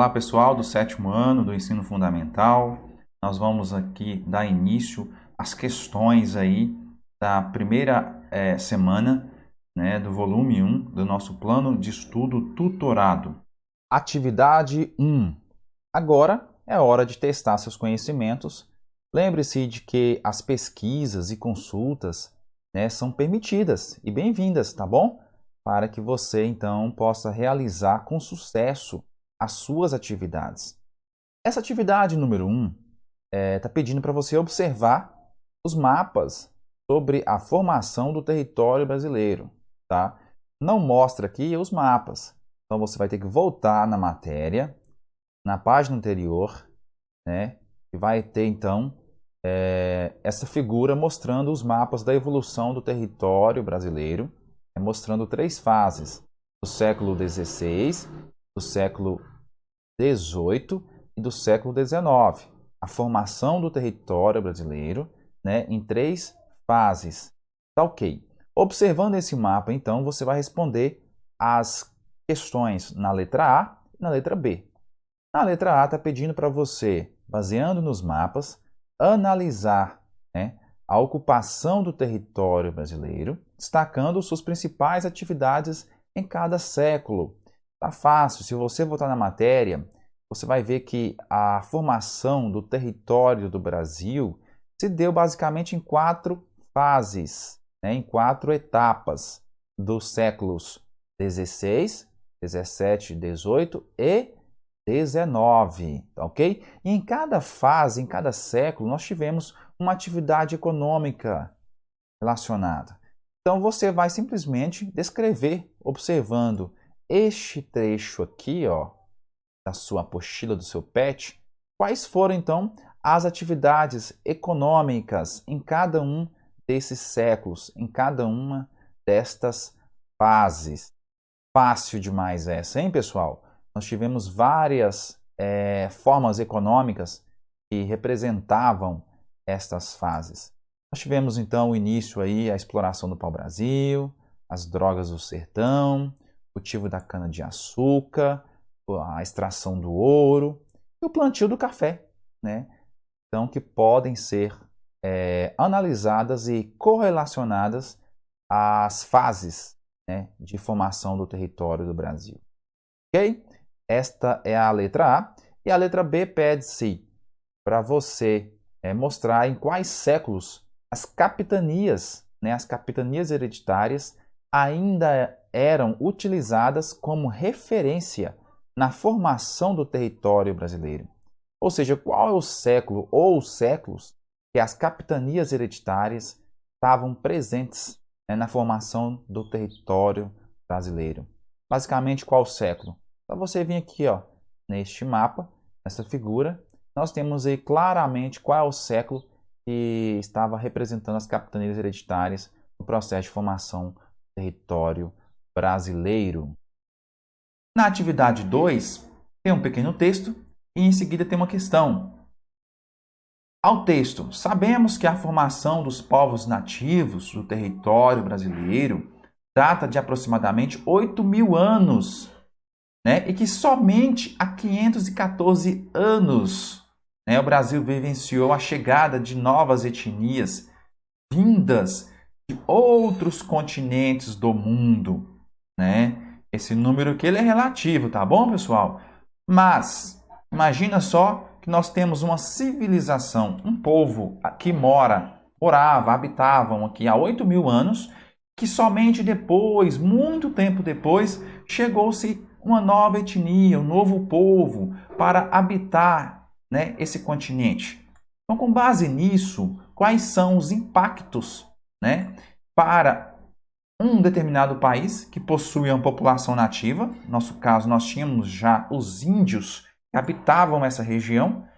Olá pessoal do sétimo ano do ensino fundamental, nós vamos aqui dar início às questões aí da primeira semana, né, do volume 1 do nosso plano de estudo tutorado. Atividade 1. Agora é hora de testar seus conhecimentos. Lembre-se de que as pesquisas e consultas, né, são permitidas e bem-vindas, tá bom? Para que você então possa realizar com sucesso as suas atividades. Essa atividade número 1 está pedindo para você observar os mapas sobre a formação do território brasileiro, tá? Não mostra aqui os mapas, então você vai ter que voltar na matéria, na página anterior, né? E vai ter então essa figura mostrando os mapas da evolução do território brasileiro, mostrando 3 fases: do século XVI, do século XVIII e do século XIX. A formação do território brasileiro, né, em 3 fases. Tá ok. Observando esse mapa, então, você vai responder as questões na letra A e na letra B. Na letra A está pedindo para você, baseando nos mapas, analisar, né, a ocupação do território brasileiro, destacando suas principais atividades em cada século. Tá fácil, se você voltar na matéria, você vai ver que a formação do território do Brasil se deu basicamente em 4 fases, né, em 4 etapas dos séculos XVI, XVII, XVIII e XIX, tá ok? E em cada fase, em cada século, nós tivemos uma atividade econômica relacionada. Então você vai simplesmente descrever, observando este trecho aqui, ó, da sua apostila, do seu PET, quais foram então as atividades econômicas em cada um desses séculos, em cada uma destas fases. Fácil demais essa, hein, pessoal? Nós tivemos várias formas econômicas que representavam estas fases. Nós tivemos então o início aí, a exploração do pau-brasil, as drogas do sertão, o cultivo da cana-de-açúcar, a extração do ouro e o plantio do café, né? Então, que podem ser analisadas e correlacionadas às fases, né, de formação do território do Brasil. Ok? Esta é a letra A. E a letra B pede-se para você mostrar em quais séculos as capitanias, né, as capitanias hereditárias ainda eram utilizadas como referência na formação do território brasileiro. Ou seja, qual é o século ou os séculos que as capitanias hereditárias estavam presentes, né, na formação do território brasileiro. Basicamente, qual século? Para você vir aqui, ó, neste mapa, nessa figura, nós temos aí claramente qual é o século que estava representando as capitanias hereditárias no processo de formação do território brasileiro. Na atividade 2, tem um pequeno texto e em seguida tem uma questão. Ao texto, sabemos que a formação dos povos nativos do território brasileiro data de aproximadamente 8.000 anos, né? E que somente há 514 anos, né, o Brasil vivenciou a chegada de novas etnias vindas de outros continentes do mundo, né? Esse número aqui ele é relativo, tá bom, pessoal? Mas imagina só que nós temos uma civilização, um povo que habitavam aqui há 8.000 anos, que somente depois, muito tempo depois, chegou-se uma nova etnia, um novo povo para habitar, né, esse continente. Então, com base nisso, quais são os impactos, né, para um determinado país que possui uma população nativa? No nosso caso, nós tínhamos já os índios que habitavam essa região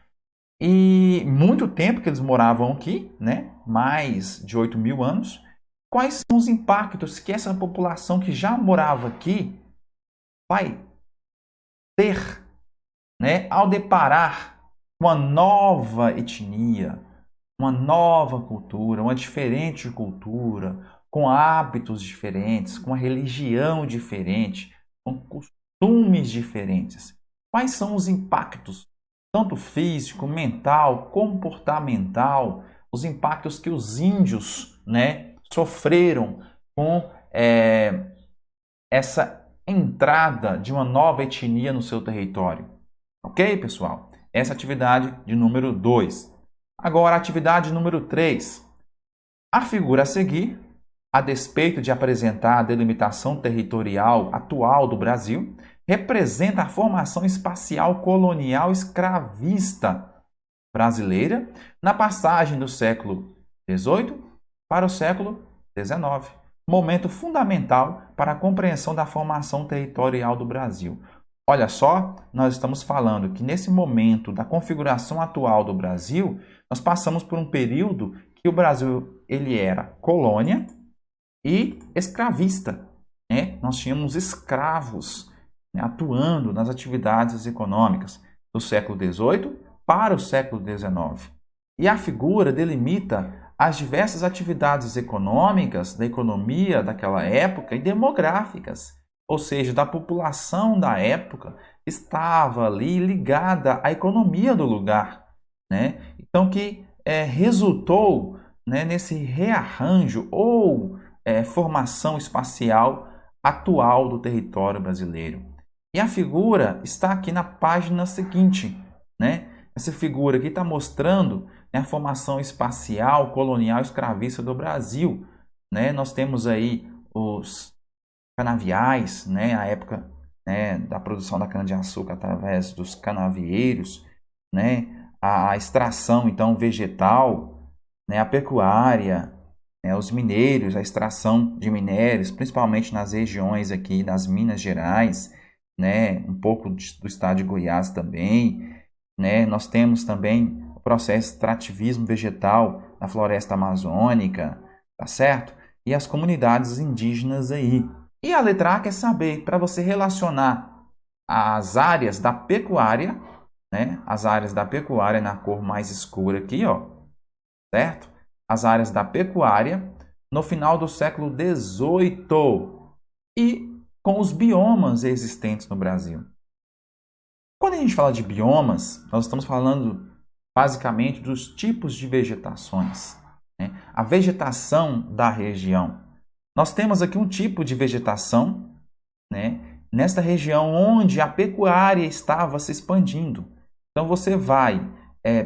e muito tempo que eles moravam aqui, né, mais de 8.000 anos. Quais são os impactos que essa população que já morava aqui vai ter, né, ao deparar uma nova etnia, uma nova cultura, uma diferente cultura, com hábitos diferentes, com uma religião diferente, com costumes diferentes. Quais são os impactos, tanto físico, mental, comportamental, os impactos que os índios, né, sofreram com essa entrada de uma nova etnia no seu território. Ok, pessoal? Essa é a atividade de número 2. Agora, a atividade número 3. A figura a seguir, a despeito de apresentar a delimitação territorial atual do Brasil, representa a formação espacial colonial escravista brasileira na passagem do século XVIII para o século XIX, momento fundamental para a compreensão da formação territorial do Brasil. Olha só, nós estamos falando que nesse momento da configuração atual do Brasil, nós passamos por um período que o Brasil ele era colônia e escravista, né? Nós tínhamos escravos, né, atuando nas atividades econômicas do século XVIII para o século XIX. E a figura delimita as diversas atividades econômicas da economia daquela época e demográficas, ou seja, da população da época estava ali ligada à economia do lugar, né? Então que resultou, né, nesse rearranjo ou formação espacial atual do território brasileiro. E a figura está aqui na página seguinte, né? Essa figura aqui está mostrando, né, a formação espacial colonial escravista do Brasil, né? Nós temos aí os canaviais, né, a época, né, da produção da cana-de-açúcar através dos canavieiros, né, a extração então vegetal, né, a pecuária, né, os mineiros, a extração de minérios, principalmente nas regiões aqui das Minas Gerais, né, um pouco do estado de Goiás também, né, nós temos também o processo de extrativismo vegetal na floresta amazônica, tá certo? E as comunidades indígenas aí. E a letra A quer saber, para você relacionar as áreas da pecuária, né? As áreas da pecuária na cor mais escura aqui, ó, certo? As áreas da pecuária no final do século XVIII e com os biomas existentes no Brasil. Quando a gente fala de biomas, nós estamos falando basicamente dos tipos de vegetações, né? A vegetação da região. Nós temos aqui um tipo de vegetação, né, nesta região onde a pecuária estava se expandindo. Então você vai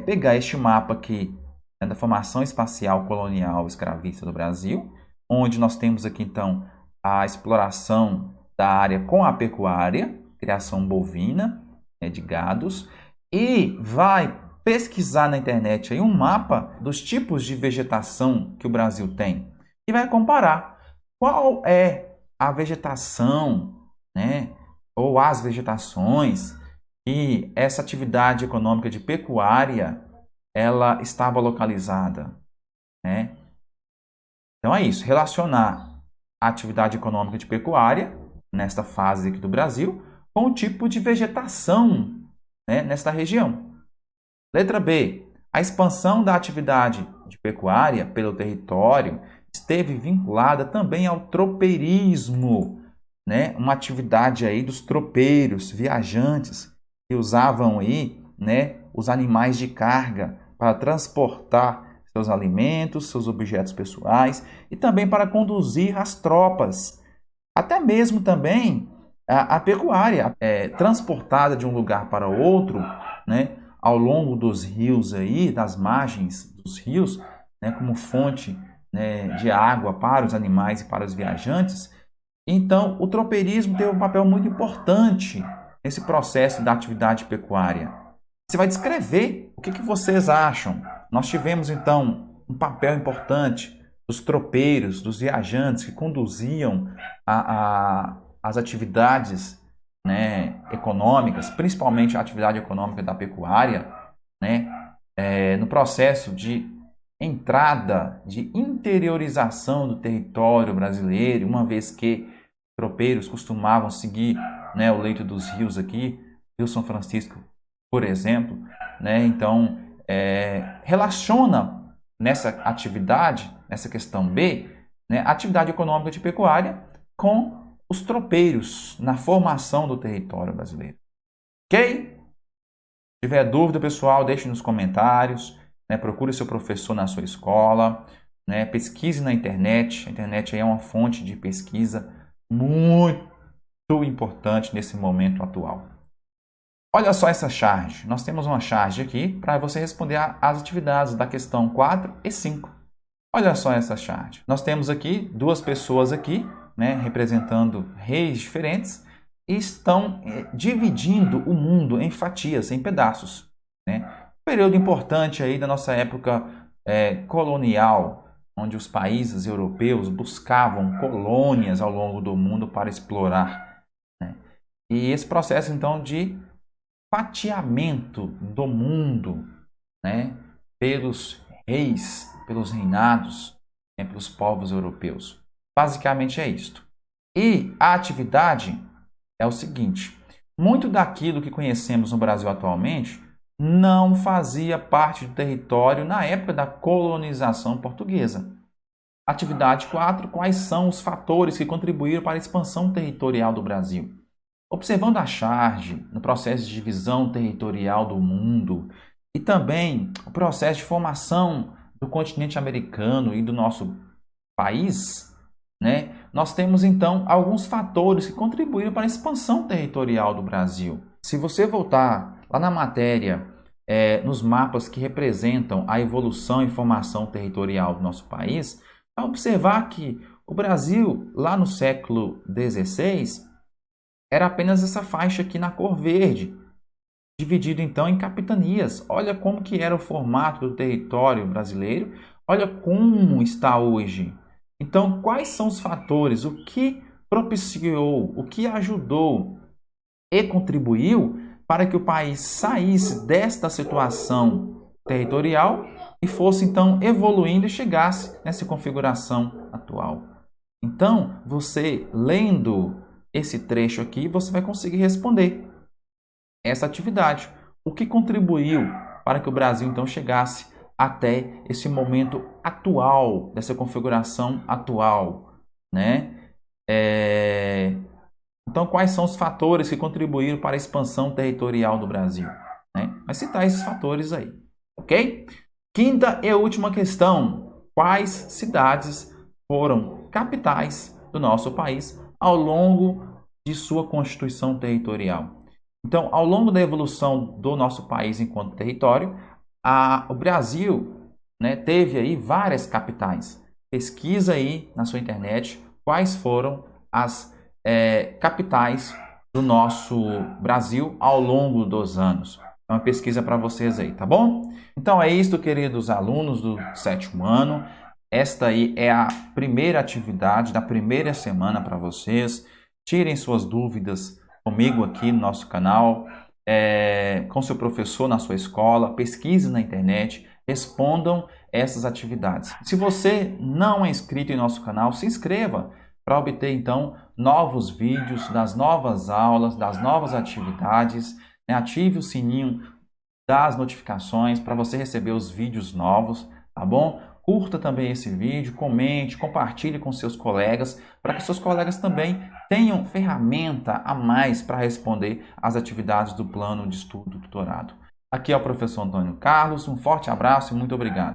pegar este mapa aqui, né, da formação espacial colonial escravista do Brasil, onde nós temos aqui então a exploração da área com a pecuária, criação bovina, né, de gados, e vai pesquisar na internet aí um mapa dos tipos de vegetação que o Brasil tem e vai comparar qual é a vegetação, né, ou as vegetações que essa atividade econômica de pecuária ela estava localizada, né? Então é isso, relacionar a atividade econômica de pecuária nesta fase aqui do Brasil com o tipo de vegetação, né, nesta região. Letra B. A expansão da atividade de pecuária pelo território esteve vinculada também ao tropeirismo, né? Uma atividade aí dos tropeiros, viajantes, que usavam aí, né, os animais de carga para transportar seus alimentos, seus objetos pessoais e também para conduzir as tropas. Até mesmo também a pecuária transportada de um lugar para outro, né, ao longo dos rios aí, das margens dos rios, né, como fonte, né, de água para os animais e para os viajantes. Então, o tropeirismo teve um papel muito importante nesse processo da atividade pecuária. Você vai descrever o que vocês acham. Nós tivemos, então, um papel importante dos tropeiros, dos viajantes que conduziam as atividades, né, econômicas, principalmente a atividade econômica da pecuária, né, no processo de entrada, de interiorização do território brasileiro, uma vez que tropeiros costumavam seguir, né, o leito dos rios aqui, Rio São Francisco, por exemplo, né? Então, relaciona nessa atividade, nessa questão B, né, a atividade econômica de pecuária com os tropeiros na formação do território brasileiro. Ok? Se tiver dúvida, pessoal, deixe nos comentários, né? Procure seu professor na sua escola, né? Pesquise na internet. A internet aí é uma fonte de pesquisa muito importante nesse momento atual. Olha só essa charge. Nós temos uma charge aqui para você responder às atividades da questão 4 e 5. Olha só essa charge. Nós temos aqui duas pessoas aqui, né, representando reis diferentes, e estão dividindo o mundo em fatias, em pedaços. Né? Um período importante aí da nossa época colonial, onde os países europeus buscavam colônias ao longo do mundo para explorar. Né? E esse processo, então, de fatiamento do mundo, né, pelos reis, pelos reinados, né, pelos povos europeus. Basicamente é isto. E a atividade é o seguinte: muito daquilo que conhecemos no Brasil atualmente não fazia parte do território na época da colonização portuguesa. Atividade 4. Quais são os fatores que contribuíram para a expansão territorial do Brasil? Observando a charge no processo de divisão territorial do mundo e também o processo de formação do continente americano e do nosso país, né, nós temos então alguns fatores que contribuíram para a expansão territorial do Brasil. Se você voltar lá na matéria, nos mapas que representam a evolução e formação territorial do nosso país, vai observar que o Brasil, lá no século XVI, era apenas essa faixa aqui na cor verde, dividido então em capitanias. Olha como que era o formato do território brasileiro, olha como está hoje. Então, quais são os fatores, o que propiciou, o que ajudou e contribuiu para que o país saísse desta situação territorial e fosse então evoluindo e chegasse nessa configuração atual. Então, você lendo esse trecho aqui, você vai conseguir responder essa atividade. O que contribuiu para que o Brasil então chegasse até esse momento atual, dessa configuração atual, né? Então, quais são os fatores que contribuíram para a expansão territorial do Brasil? Né? Vai citar esses fatores aí, ok? Quinta e última questão. Quais cidades foram capitais do nosso país ao longo de sua constituição territorial? Então, ao longo da evolução do nosso país enquanto território, o Brasil, né, teve aí várias capitais. Pesquisa aí na sua internet quais foram as capitais do nosso Brasil ao longo dos anos. É uma pesquisa para vocês aí, tá bom? Então é isso, queridos alunos do 7º ano. Esta aí é a primeira atividade da primeira semana para vocês. Tirem suas dúvidas comigo aqui no nosso canal, com seu professor na sua escola, pesquise na internet, respondam essas atividades. Se você não é inscrito em nosso canal, se inscreva para obter então novos vídeos das novas aulas, das novas atividades, né? Ative o sininho das notificações para você receber os vídeos novos, tá bom? Curta também esse vídeo, comente, compartilhe com seus colegas, para que seus colegas também tenham ferramenta a mais para responder às atividades do plano de estudo do doutorado. Aqui é o professor Antônio Carlos, um forte abraço e muito obrigado.